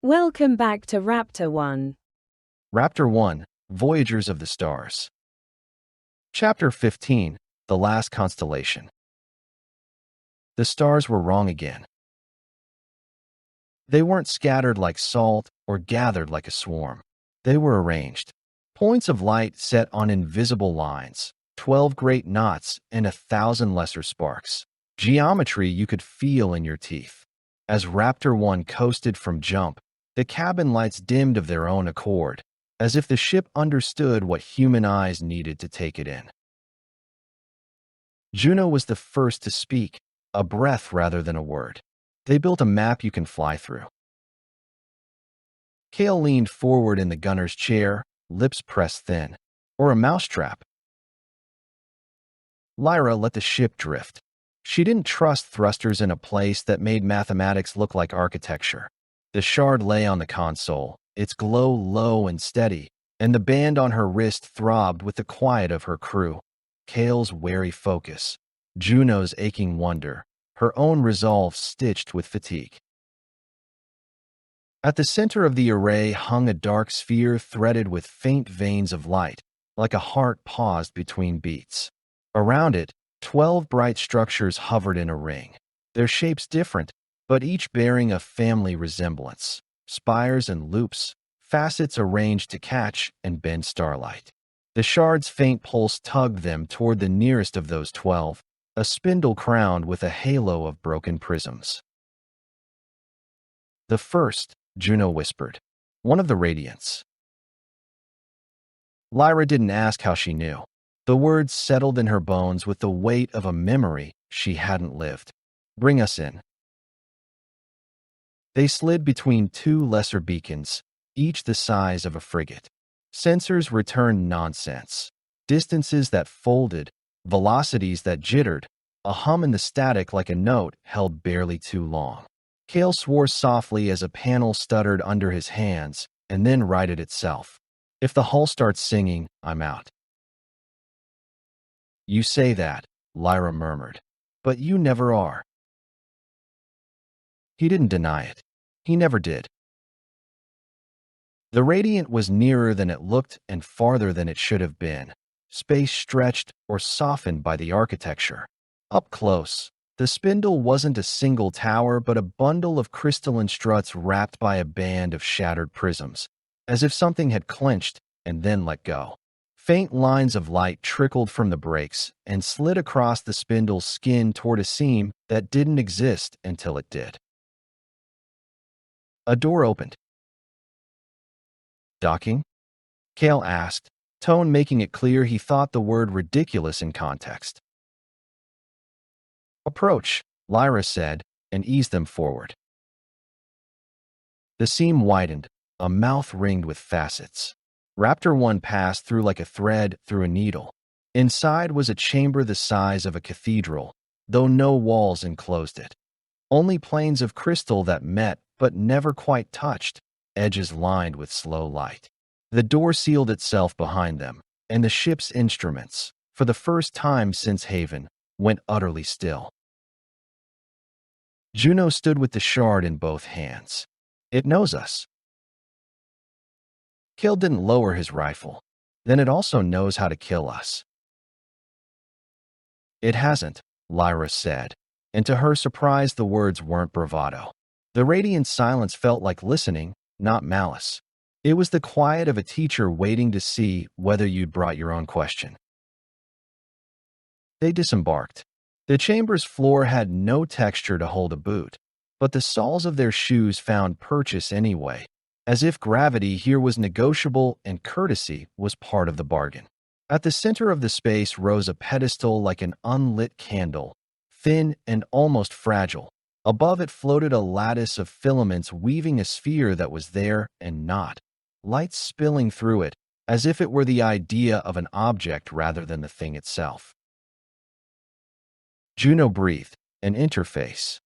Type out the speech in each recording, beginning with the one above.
Welcome back to Raptor-One. Raptor-One, Voyagers of the Stars. Chapter 15, The Last Constellation. The stars were wrong again. They weren't scattered like salt or gathered like a swarm. They were arranged. Points of light set on invisible lines, 12 great knots and 1,000 lesser sparks. Geometry you could feel in your teeth. As Raptor-One coasted from jump, the cabin lights dimmed of their own accord, as if the ship understood what human eyes needed to take it in. Juno was the first to speak, a breath rather than a word. They built a map you can fly through. Kael leaned forward in the gunner's chair, lips pressed thin. Or a mousetrap. Lyra let the ship drift. She didn't trust thrusters in a place that made mathematics look like architecture. The shard lay on the console, its glow low and steady, and the band on her wrist throbbed with the quiet of her crew. Kael's wary focus, Juno's aching wonder, her own resolve stitched with fatigue. At the center of the array hung a dark sphere threaded with faint veins of light, like a heart paused between beats. Around it, 12 bright structures hovered in a ring, their shapes different, but each bearing a family resemblance. Spires and loops, facets arranged to catch and bend starlight. The shard's faint pulse tugged them toward the nearest of those 12, a spindle crowned with a halo of broken prisms. The first, Juno whispered, one of the radiants. Lyra didn't ask how she knew. The words settled in her bones with the weight of a memory she hadn't lived. Bring us in. They slid between two lesser beacons, each the size of a frigate. Sensors returned nonsense. Distances that folded, velocities that jittered, a hum in the static like a note held barely too long. Kael swore softly as a panel stuttered under his hands and then righted itself. If the hull starts singing, I'm out. You say that, Lyra murmured, but you never are. He didn't deny it. He never did. The radiant was nearer than it looked and farther than it should have been, space stretched or softened by the architecture. Up close, the spindle wasn't a single tower but a bundle of crystalline struts wrapped by a band of shattered prisms, as if something had clenched and then let go. Faint lines of light trickled from the breaks and slid across the spindle's skin toward a seam that didn't exist until it did. A door opened. Docking? Kael asked, tone making it clear he thought the word ridiculous in context. Approach, Lyra said, and eased them forward. The seam widened, a mouth ringed with facets. Raptor-One passed through like a thread through a needle. Inside was a chamber the size of a cathedral, though no walls enclosed it. Only planes of crystal that met but never quite touched, edges lined with slow light. The door sealed itself behind them, and the ship's instruments, for the first time since Haven, went utterly still. Juno stood with the shard in both hands. It knows us. Kael didn't lower his rifle. Then it also knows how to kill us. It hasn't, Lyra said, and to her surprise the words weren't bravado. The radiant silence felt like listening, not malice. It was the quiet of a teacher waiting to see whether you'd brought your own question. They disembarked. The chamber's floor had no texture to hold a boot, but the soles of their shoes found purchase anyway, as if gravity here was negotiable and courtesy was part of the bargain. At the center of the space rose a pedestal like an unlit candle, thin and almost fragile. Above it floated a lattice of filaments weaving a sphere that was there and not, light spilling through it, as if it were the idea of an object rather than the thing itself. Juno breathed, an interface.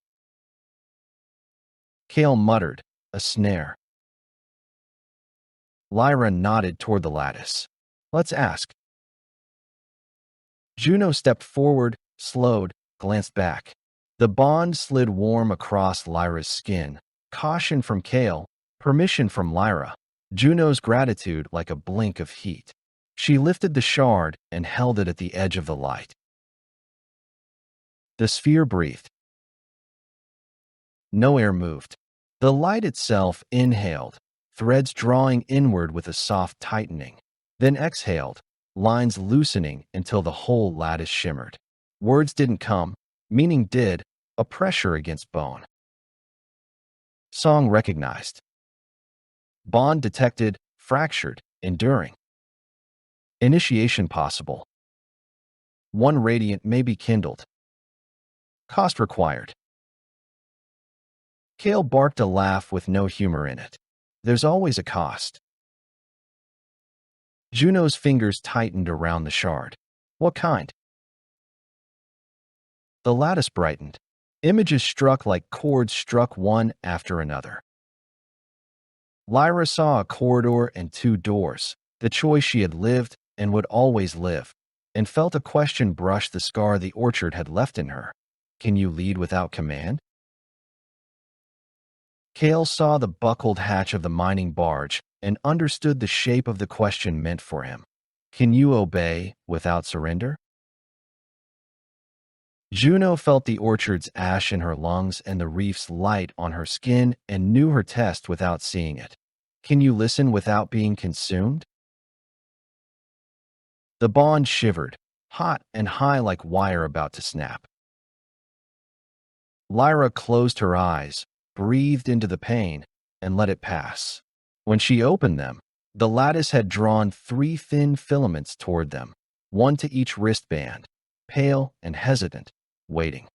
Kael muttered, a snare. Lyra nodded toward the lattice. Let's ask. Juno stepped forward, slowed, glanced back. The bond slid warm across Lyra's skin, caution from Kael, Permission from Lyra. Juno's gratitude like a blink of heat. She lifted the shard and held it at the edge of the light. The sphere breathed. No air moved. The light itself inhaled, threads drawing inward with a soft tightening, then exhaled, lines loosening until the whole lattice shimmered. Words didn't come, meaning did, a pressure against bone. Song recognized. Bond detected, fractured, enduring. Initiation possible. One radiant may be kindled. Cost required. Kael barked a laugh with no humor in it. There's always a cost. Juno's fingers tightened around the shard. What kind? The lattice brightened. Images struck like chords struck one after another. Lyra saw a corridor and two doors, the choice she had lived and would always live, and felt a question brush the scar the orchard had left in her. Can you lead without command? Kael saw the buckled hatch of the mining barge and understood the shape of the question meant for him. Can you obey without surrender? Juno felt the orchard's ash in her lungs and the reef's light on her skin and knew her test without seeing it. Can you listen without being consumed? The bond shivered, hot and high like wire about to snap. Lyra closed her eyes, breathed into the pain, and let it pass. When she opened them, the lattice had drawn 3 thin filaments toward them, one to each wristband, pale and hesitant, waiting.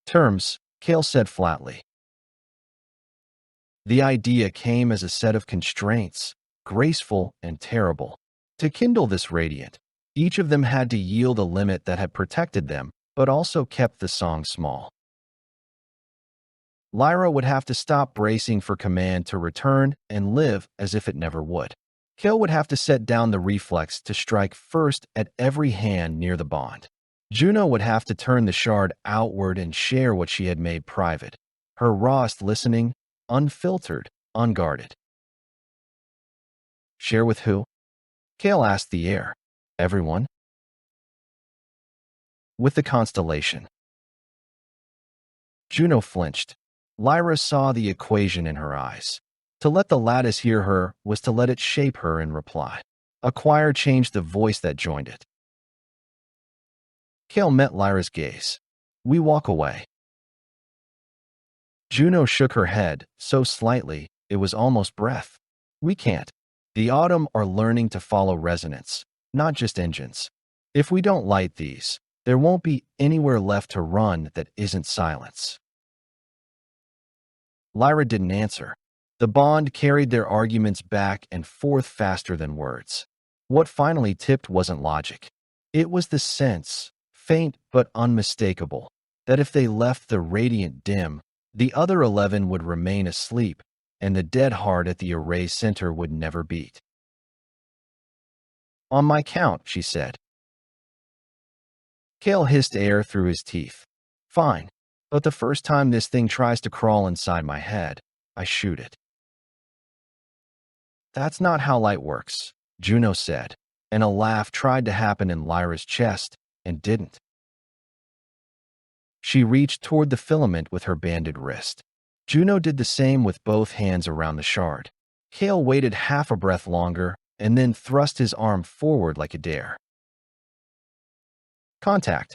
Terms, Kael said flatly. The idea came as a set of constraints, graceful and terrible. To kindle this radiant, each of them had to yield a limit that had protected them, but also kept the song small. Lyra would have to stop bracing for command to return and live as if it never would. Kael would have to set down the reflex to strike first at every hand near the bond. Juno would have to turn the shard outward and share what she had made private, her rawest listening, unfiltered, unguarded. Share with who? Kael asked the air. Everyone? With the constellation. Juno flinched. Lyra saw the equation in her eyes. To let the lattice hear her was to let it shape her in reply. A choir changed the voice that joined it. Kael met Lyra's gaze. We walk away. Juno shook her head, so slightly, it was almost breath. We can't. The autumn are learning to follow resonance, not just engines. If we don't light these, there won't be anywhere left to run that isn't silence. Lyra didn't answer. The bond carried their arguments back and forth faster than words. What finally tipped wasn't logic. It was the sense, faint but unmistakable, that if they left the radiant dim, the other 11 would remain asleep, and the dead heart at the array center would never beat. On my count, she said. Kael hissed air through his teeth. Fine, but the first time this thing tries to crawl inside my head, I shoot it. That's not how light works, Juno said, and a laugh tried to happen in Lyra's chest and didn't. She reached toward the filament with her banded wrist. Juno did the same with both hands around the shard. Kael waited half a breath longer and then thrust his arm forward like a dare. Contact.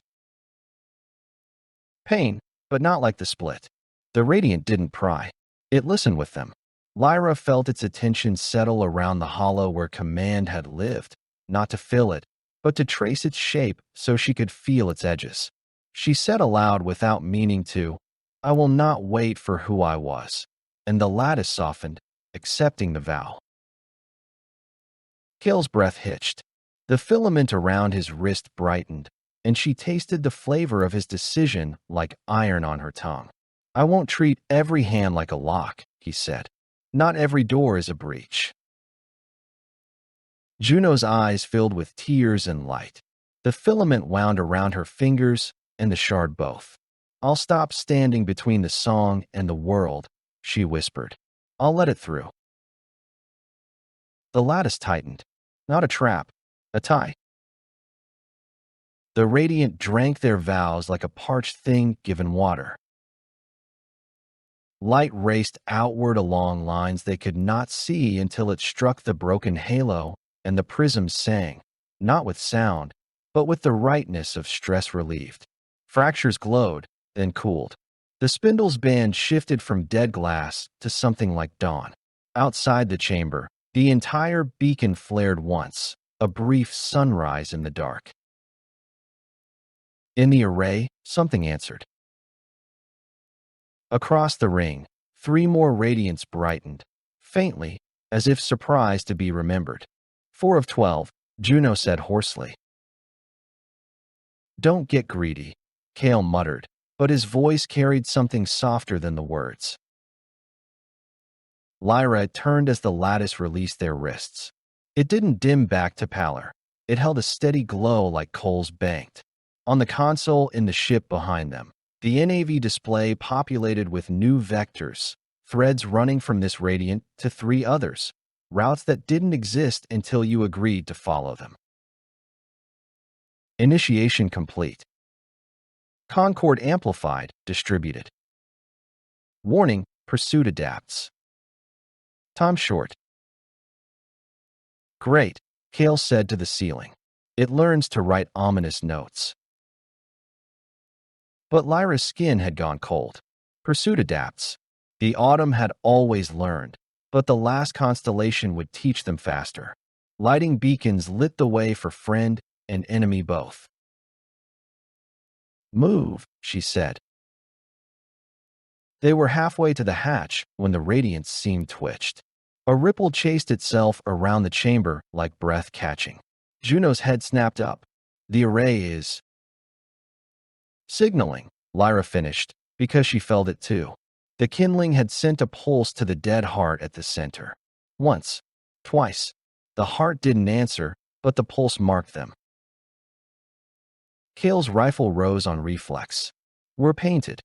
Pain, but not like the split. The radiant didn't pry. It listened with them. Lyra felt its attention settle around the hollow where command had lived, not to fill it, but to trace its shape so she could feel its edges. She said aloud without meaning to, I will not wait for who I was, and the lattice softened, accepting the vow. Kael's breath hitched. The filament around his wrist brightened, and she tasted the flavor of his decision like iron on her tongue. I won't treat every hand like a lock, he said. Not every door is a breach. Juno's eyes filled with tears and light. The filament wound around her fingers and the shard both. I'll stop standing between the song and the world she whispered. I'll let it through. The lattice tightened. Not a trap, a tie. The Radiant drank their vows like a parched thing given water. Light raced outward along lines they could not see until it struck the broken halo, and the prisms sang, not with sound, but with the rightness of stress relieved. Fractures glowed, then cooled. The spindle's band shifted from dead glass to something like dawn. Outside the chamber, the entire beacon flared once, a brief sunrise in the dark. In the array, something answered. Across the ring, 3 more radiants brightened, faintly, as if surprised to be remembered. 4 of 12, Juno said hoarsely. Don't get greedy, Kael muttered, but his voice carried something softer than the words. Lyra turned as the lattice released their wrists. It didn't dim back to pallor. It held a steady glow like coals banked. On the console in the ship behind them, the NAV display populated with new vectors, threads running from this radiant to 3 others, routes that didn't exist until you agreed to follow them. Initiation complete. Concord amplified, distributed. Warning, pursuit adapts. Time short. Great, Kael said to the ceiling. It learns to write ominous notes. But Lyra's skin had gone cold. Pursuit adapts. The autumn had always learned, but the last constellation would teach them faster. Lighting beacons lit the way for friend and enemy both. Move, she said. They were halfway to the hatch when the radiance seemed twitched. A ripple chased itself around the chamber like breath catching. Juno's head snapped up. The array is signaling, Lyra finished, because she felt it too. The kindling had sent a pulse to the dead heart at the center. Once, twice. The heart didn't answer, but the pulse marked them. Kael's rifle rose on reflex. We're painted.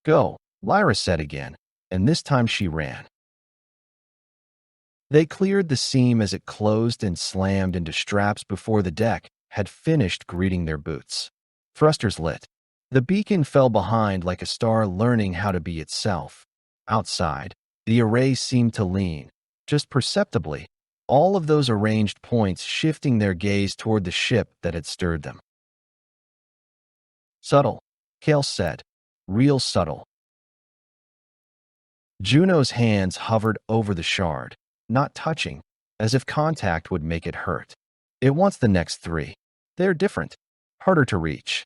Go, Lyra said again, and this time she ran. They cleared the seam as it closed and slammed into straps before the deck had finished greeting their boots. Thrusters lit. The beacon fell behind like a star learning how to be itself. Outside, the array seemed to lean, just perceptibly, all of those arranged points shifting their gaze toward the ship that had stirred them. Subtle, Kael said. Real subtle. Juno's hands hovered over the shard, not touching, as if contact would make it hurt. It wants the next 3. They're different, harder to reach.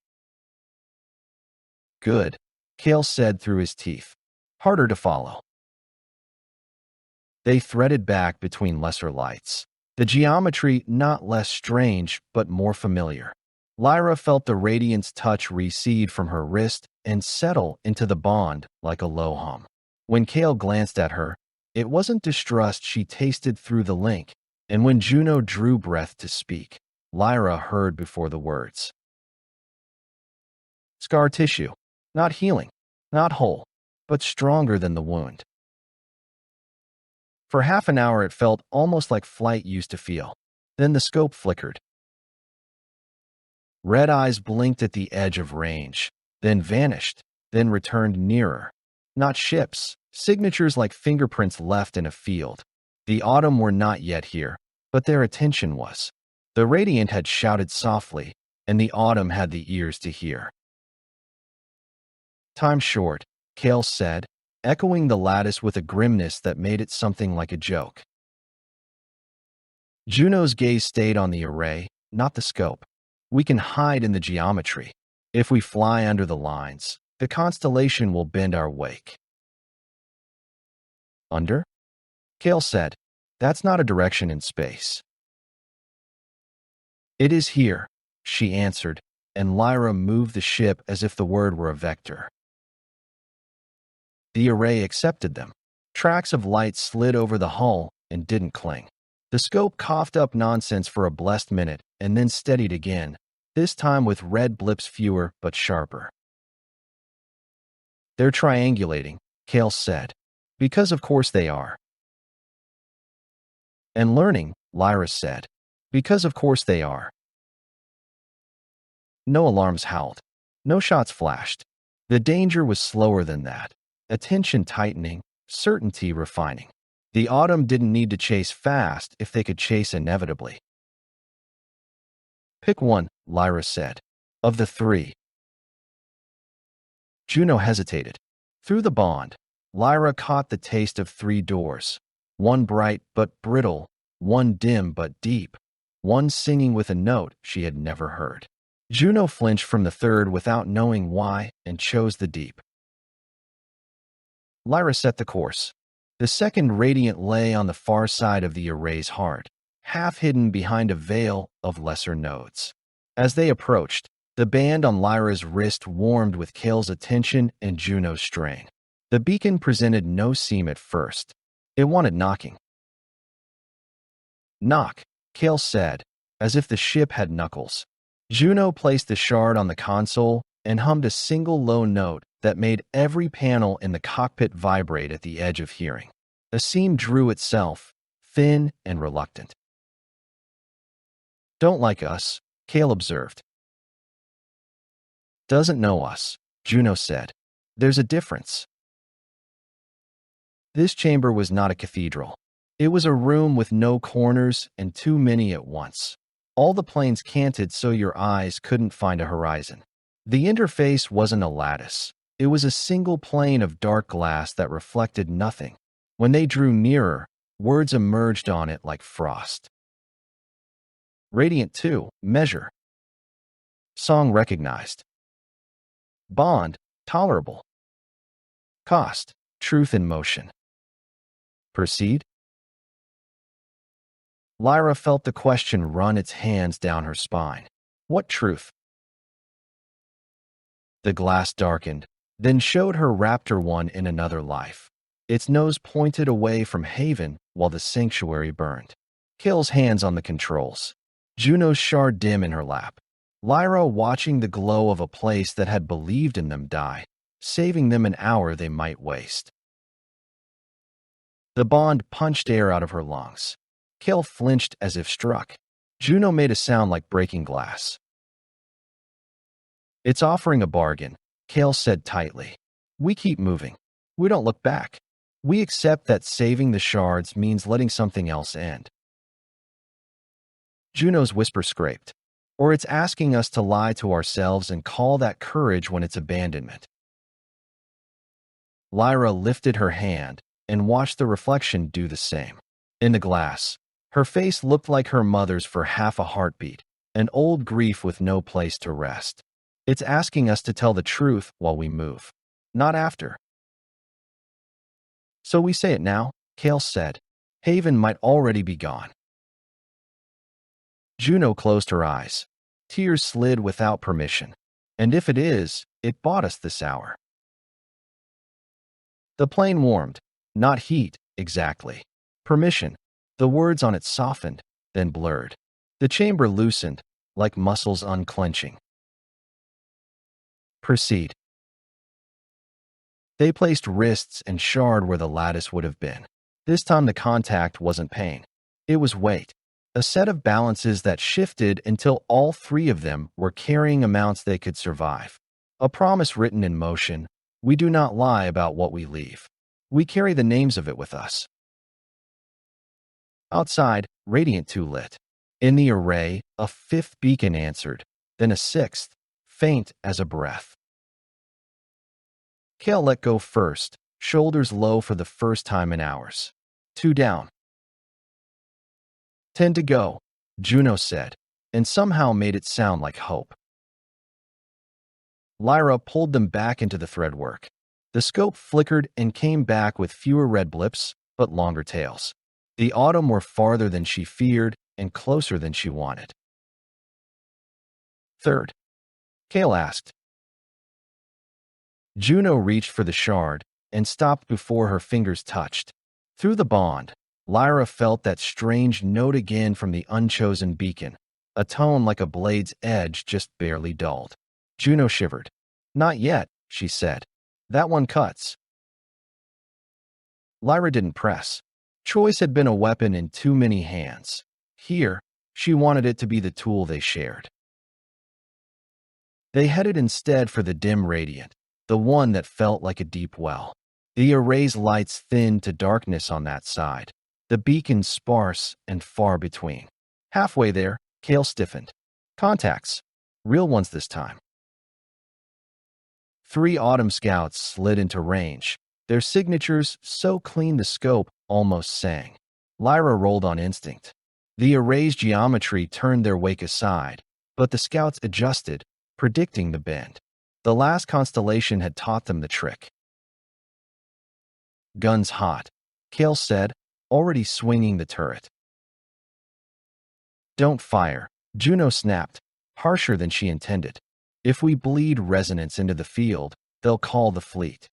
Good, Kael said through his teeth. Harder to follow. They threaded back between lesser lights, the geometry not less strange but more familiar. Lyra felt the radiant's touch recede from her wrist and settle into the bond like a low hum. When Kael glanced at her, it wasn't distrust she tasted through the link, and when Juno drew breath to speak, Lyra heard before the words. Scar tissue. Not healing, not whole, but stronger than the wound. For half an hour it felt almost like flight used to feel. Then the scope flickered. Red eyes blinked at the edge of range, then vanished, then returned nearer. Not ships, signatures like fingerprints left in a field. The autumn were not yet here, but their attention was. The Radiant had shouted softly, and the autumn had the ears to hear. Time short, Kael said, echoing the lattice with a grimness that made it something like a joke. Juno's gaze stayed on the array, not the scope. We can hide in the geometry. If we fly under the lines, the constellation will bend our wake. Under? Kael said, that's not a direction in space. It is here, she answered, and Lyra moved the ship as if the word were a vector. The array accepted them. Tracks of light slid over the hull and didn't cling. The scope coughed up nonsense for a blessed minute and then steadied again, this time with red blips fewer but sharper. They're triangulating, Kael said. Because of course they are. And learning, Lyra said. Because of course they are. No alarms howled. No shots flashed. The danger was slower than that. Attention tightening, certainty refining. The Autumn didn't need to chase fast if they could chase inevitably. Pick one, Lyra said. Of the three. Juno hesitated. Through the bond, Lyra caught the taste of three doors. One bright but brittle, one dim but deep, one singing with a note she had never heard. Juno flinched from the third without knowing why and chose the deep. Lyra set the course. The second radiant lay on the far side of the array's heart, half hidden behind a veil of lesser nodes. As they approached, the band on Lyra's wrist warmed with Kael's attention and Juno's strain. The beacon presented no seam at first. It wanted knocking. Knock, Kael said, as if the ship had knuckles. Juno placed the shard on the console and hummed a single low note that made every panel in the cockpit vibrate at the edge of hearing. A seam drew itself, thin and reluctant. Don't like us, Kael observed. Doesn't know us, Juno said. There's a difference. This chamber was not a cathedral. It was a room with no corners and too many at once. All the planes canted so your eyes couldn't find a horizon. The interface wasn't a lattice. It was a single plane of dark glass that reflected nothing. When they drew nearer, words emerged on it like frost. Radiant 2, measure. Song recognized. Bond, tolerable. Cost, truth in motion. Proceed? Lyra felt the question run its hands down her spine. What truth? The glass darkened, then showed her Raptor-One in another life. Its nose pointed away from Haven while the sanctuary burned. Kael's hands on the controls. Juno's shard dim in her lap. Lyra watching the glow of a place that had believed in them die, saving them an hour they might waste. The bond punched air out of her lungs. Kael flinched as if struck. Juno made a sound like breaking glass. It's offering a bargain, Kael said tightly. We keep moving. We don't look back. We accept that saving the shards means letting something else end. Juno's whisper scraped. Or it's asking us to lie to ourselves and call that courage when it's abandonment. Lyra lifted her hand and watched the reflection do the same. In the glass, her face looked like her mother's for half a heartbeat, an old grief with no place to rest. It's asking us to tell the truth while we move, not after. So we say it now, Kael said. Haven might already be gone. Juno closed her eyes. Tears slid without permission. And if it is, it bought us this hour. The plane warmed. Not heat, exactly. Permission. The words on it softened, then blurred. The chamber loosened, like muscles unclenching. Proceed. They placed wrists and shard where the lattice would have been. This time the contact wasn't pain. It was weight. A set of balances that shifted until all three of them were carrying amounts they could survive. A promise written in motion. We do not lie about what we leave. We carry the names of it with us. Outside, Radiant 2 lit. In the array, a fifth beacon answered, then a sixth, faint as a breath. Kael let go first, shoulders low for the first time in hours. 2 down. 10 to go, Juno said, and somehow made it sound like hope. Lyra pulled them back into the threadwork. The scope flickered and came back with fewer red blips, but longer tails. The Autumn were farther than she feared and closer than she wanted. Third, Kael asked. Juno reached for the shard and stopped before her fingers touched. Through the bond, Lyra felt that strange note again from the unchosen beacon, a tone like a blade's edge just barely dulled. Juno shivered. Not yet, she said. That one cuts. Lyra didn't press. Choice had been a weapon in too many hands. Here, she wanted it to be the tool they shared. They headed instead for the dim radiant, the one that felt like a deep well. The array's lights thinned to darkness on that side, the beacons sparse and far between. Halfway there, Kael stiffened. Contacts. Real ones this time. 3 Autumn Scouts slid into range, their signatures so clean the scope almost sang. Lyra rolled on instinct. The array's geometry turned their wake aside, but the scouts adjusted, predicting the bend. The last constellation had taught them the trick. Guns hot, Kael said, already swinging the turret. Don't fire, Juno snapped, harsher than she intended. If we bleed resonance into the field, they'll call the fleet.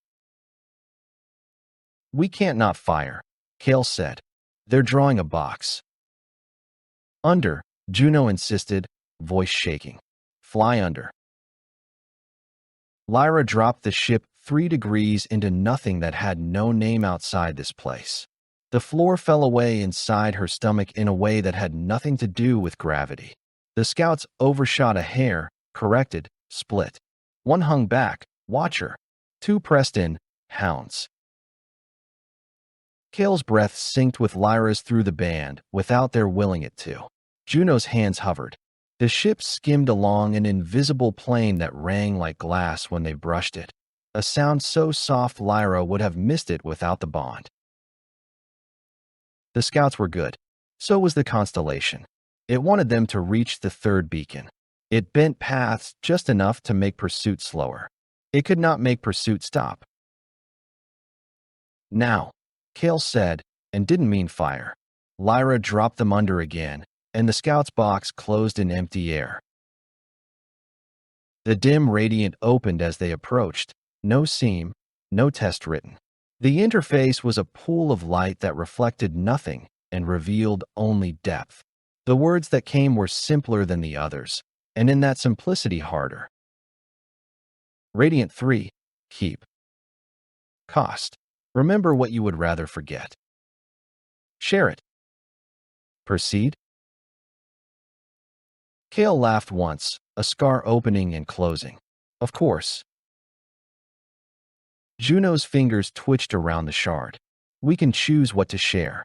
We can't not fire, Kael said. They're drawing a box. Under, Juno insisted, voice shaking. Fly under. Lyra dropped the ship 3 degrees into nothing that had no name outside this place. The floor fell away inside her stomach in a way that had nothing to do with gravity. The scouts overshot a hair, corrected, split. 1 hung back, watcher. 2 pressed in, hounds. Kael's breath synced with Lyra's through the band, without their willing it to. Juno's hands hovered. The ship skimmed along an invisible plane that rang like glass when they brushed it. A sound so soft Lyra would have missed it without the bond. The scouts were good. So was the constellation. It wanted them to reach the 3rd beacon. It bent paths just enough to make pursuit slower. It could not make pursuit stop. Now, Kael said, and didn't mean fire. Lyra dropped them under again, and the scout's box closed in empty air. The dim radiant opened as they approached. No seam, no test written. The interface was a pool of light that reflected nothing and revealed only depth. The words that came were simpler than the others, and in that simplicity harder. Radiant 3, keep. Cost. Remember what you would rather forget. Share it. Proceed. Kael laughed once, a scar opening and closing. Of course. Juno's fingers twitched around the shard. We can choose what to share.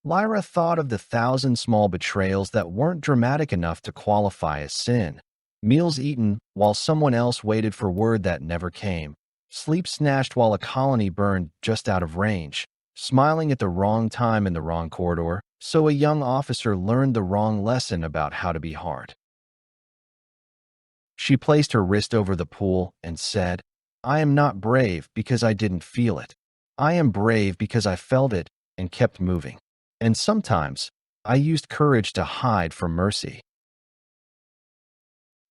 Lyra thought of the 1,000 small betrayals that weren't dramatic enough to qualify as sin. Meals eaten while someone else waited for word that never came. Sleep snatched while a colony burned just out of range. Smiling at the wrong time in the wrong corridor, so a young officer learned the wrong lesson about how to be hard. She placed her wrist over the pool and said, I am not brave because I didn't feel it. I am brave because I felt it and kept moving. And sometimes, I used courage to hide from mercy.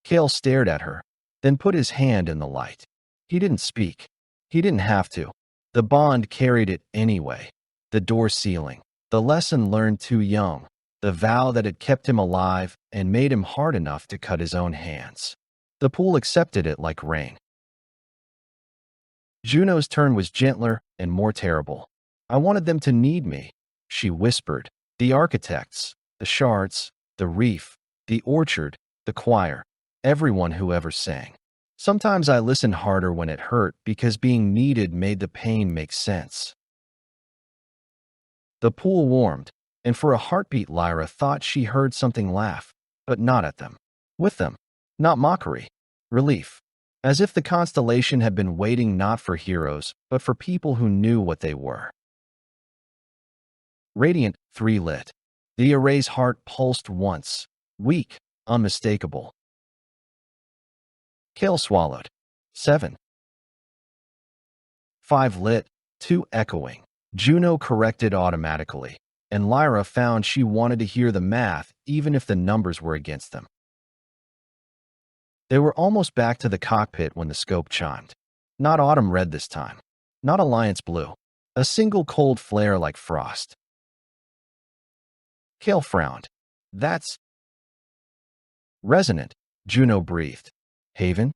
Kael stared at her, then put his hand in the light. He didn't speak. He didn't have to. The bond carried it anyway. The door sealing. The lesson learned too young. The vow that had kept him alive and made him hard enough to cut his own hands. The pool accepted it like rain. Juno's turn was gentler and more terrible. I wanted them to need me, she whispered. The architects, the shards, the reef, the orchard, the choir, everyone who ever sang. Sometimes I listened harder when it hurt because being needed made the pain make sense. The pool warmed, and for a heartbeat Lyra thought she heard something laugh, but not at them. With them. Not mockery. Relief. As if the constellation had been waiting not for heroes, but for people who knew what they were. Radiant 3 lit. The array's heart pulsed once. Weak, unmistakable. Kael swallowed. 7. 5 lit, 2 echoing. Juno corrected automatically, and Lyra found she wanted to hear the math even if the numbers were against them. They were almost back to the cockpit when the scope chimed. Not autumn red this time. Not Alliance blue. A single cold flare like frost. Kael frowned. That's resonant, Juno breathed. Haven?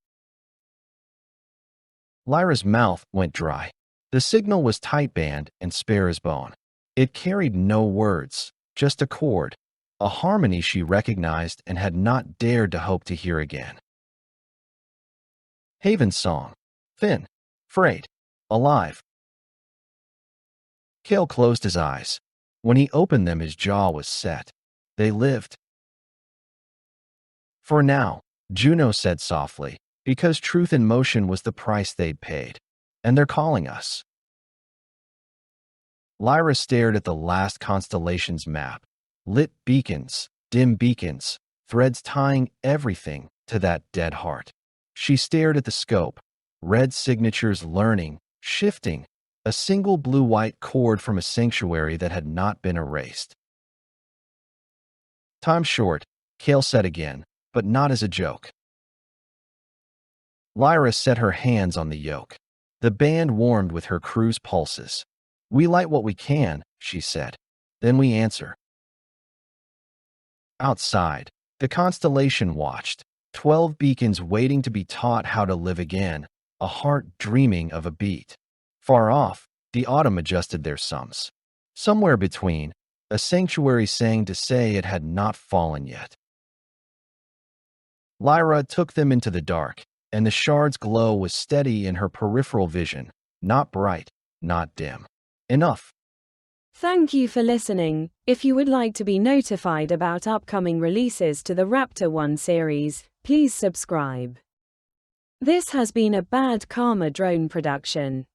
Lyra's mouth went dry. The signal was tight-band and spare as bone. It carried no words, just a chord, a harmony she recognized and had not dared to hope to hear again. Haven's song. Thin, frayed, alive. Kael closed his eyes. When he opened them, his jaw was set. They lived. For now, Juno said softly, because truth in motion was the price they'd paid. And they're calling us. Lyra stared at the last constellation's map. Lit beacons, dim beacons, threads tying everything to that dead heart. She stared at the scope, red signatures learning, shifting, a single blue-white cord from a sanctuary that had not been erased. Time's short, Kael said again, but not as a joke. Lyra set her hands on the yoke. The band warmed with her crew's pulses. We light what we can, she said. Then we answer. Outside, the constellation watched, 12 beacons waiting to be taught how to live again, a heart dreaming of a beat. Far off, the autumn adjusted their sums. Somewhere between, a sanctuary sang to say it had not fallen yet. Lyra took them into the dark, and the shard's glow was steady in her peripheral vision, not bright, not dim. Enough. Thank you for listening. If you would like to be notified about upcoming releases to the Raptor-One series, please subscribe. This has been a Bad Karma Drone production.